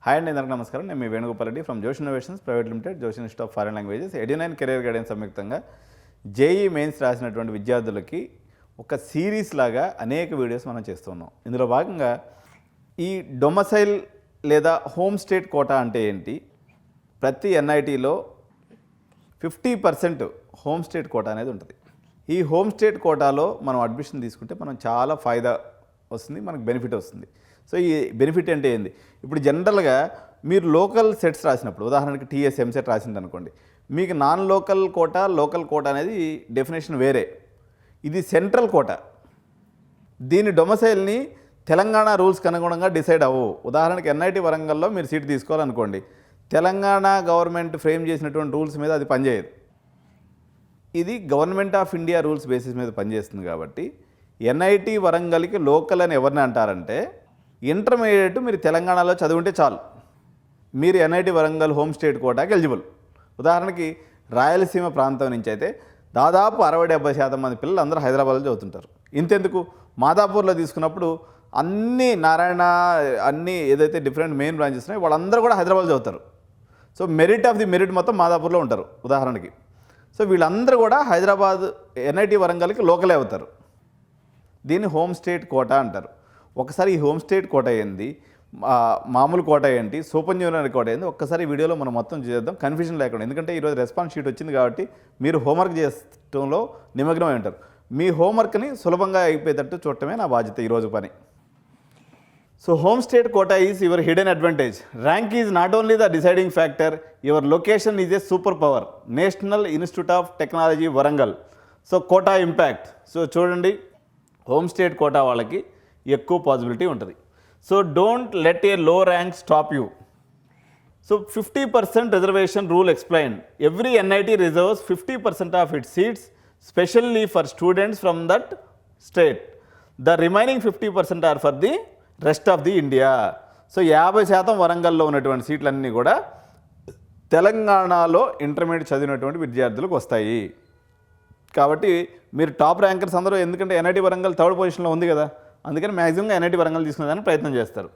Hi అండి, అందరికీ నమస్కారం. నేను మీ వేణుగోపాల్ రెడ్డి ఫ్రమ్ జోష్ ఇన్నోవేషన్స్ ప్రైవేట్ లిమిటెడ్, జోష్ institute of foreign languages, 89 career guidance సంయుక్తంగా జేఈ మెయిన్స్ రాసినటువంటి విద్యార్థులకి ఒక సిరీస్ లాగా అనేక వీడియోస్ మనం చేస్తున్నాం. ఇందులో భాగంగా ఈ డొమసైల్ లేదా హోమ్ స్టేట్ కోటా అంటే ఏంటి, ప్రతి ఎన్ఐటీలో 50% హోమ్ స్టేట్ కోటా అనేది ఉంటుంది. ఈ హోమ్ స్టేట్ కోటాలో మనం అడ్మిషన్ తీసుకుంటే మనం చాలా ఫాయిదా వస్తుంది, మనకు బెనిఫిట్ వస్తుంది. సో ఈ బెనిఫిట్ అంటే ఏంది, ఇప్పుడు జనరల్గా మీరు లోకల్ సెట్స్ రాసినప్పుడు, ఉదాహరణకి టీఎస్ ఎంసెట్ రాసింది అనుకోండి, మీకు non local quota local quota అనేది డెఫినేషన్ వేరే. ఇది సెంట్రల్ కోటా. దీని డొమసైల్ని తెలంగాణ రూల్స్కి అనుగుణంగా డిసైడ్ అవ్వవు. ఉదాహరణకి ఎన్ఐటి వరంగల్లో మీరు సీట్ తీసుకోవాలనుకోండి, తెలంగాణ గవర్నమెంట్ ఫ్రేమ్ చేసినటువంటి రూల్స్ మీద అది పనిచేయదు. ఇది government of India rules basis మీద పనిచేస్తుంది. కాబట్టి ఎన్ఐటి వరంగల్కి లోకల్ అని ఎవరిని అంటారంటే, ఇంటర్మీడియట్ మీరు తెలంగాణలో చదువుంటే చాలు, మీరు ఎన్ఐటి వరంగల్ హోమ్ స్టేట్ కోటాకి ఎలిజిబుల్. ఉదాహరణకి రాయలసీమ ప్రాంతం నుంచి అయితే దాదాపు 60-70% మంది పిల్లలు అందరూ హైదరాబాద్లో చదువుతుంటారు. ఇంతెందుకు, మాదాపూర్లో తీసుకున్నప్పుడు అన్ని నారాయణ అన్ని ఏదైతే డిఫరెంట్ మెయిన్ బ్రాంచెస్ ఉన్నాయో వాళ్ళందరూ కూడా హైదరాబాద్ చదువుతారు. So merit of the merit మొత్తం మాదాపూర్లో ఉంటారు ఉదాహరణకి. సో వీళ్ళందరూ కూడా హైదరాబాద్ ఎన్ఐటి వరంగల్కి లోకలే అవుతారు. దీన్ని హోమ్ స్టేట్ కోటా అంటారు. ఒకసారి ఈ హోమ్ స్టేట్ కోటా ఏంది, మామూలు కోటా ఏంటి, సూపర్ జూనియర్ కోటా ఏంది, ఒక్కసారి వీడియోలో మనం మొత్తం చేద్దాం, కన్ఫ్యూజన్ లేకుండా. ఎందుకంటే ఈరోజు రెస్పాన్స్ షీట్ వచ్చింది కాబట్టి మీరు హోంవర్క్ చేయడంలో నిమగ్నమై ఉంటారు. మీ హోంవర్క్ని సులభంగా అయిపోయేటట్టు చూడటమే నా బాధ్యత ఈరోజు పని. So home state quota is your hidden advantage. Rank is not only the deciding factor, your location is a super power. National institute of technology Warangal. So quota impact. So చూడండి, హోమ్ స్టేట్ కోటా వాళ్ళకి ఎక్కువ possibility ఉంటుంది. So don't let a low rank stop you. So 50% reservation rule explain. Every NIT reserves 50% of its seats specially for students from that state. The remaining 50% are for the rest of the India. So 50% వరంగల్లో ఉన్నటువంటి సీట్లన్నీ కూడా తెలంగాణలో intermediate చదివినటువంటి విద్యార్థులకు వస్తాయి. కాబట్టి మీరు top rankers అందరూ, ఎందుకంటే ఎన్ఐటి వరంగల్ థర్డ్ పొజిషన్లో ఉంది కదా, అందుకని మ్యాక్సిమంగా ఎన్ఐటి వరంగల్ తీసుకునేదానికి ప్రయత్నం చేస్తారు.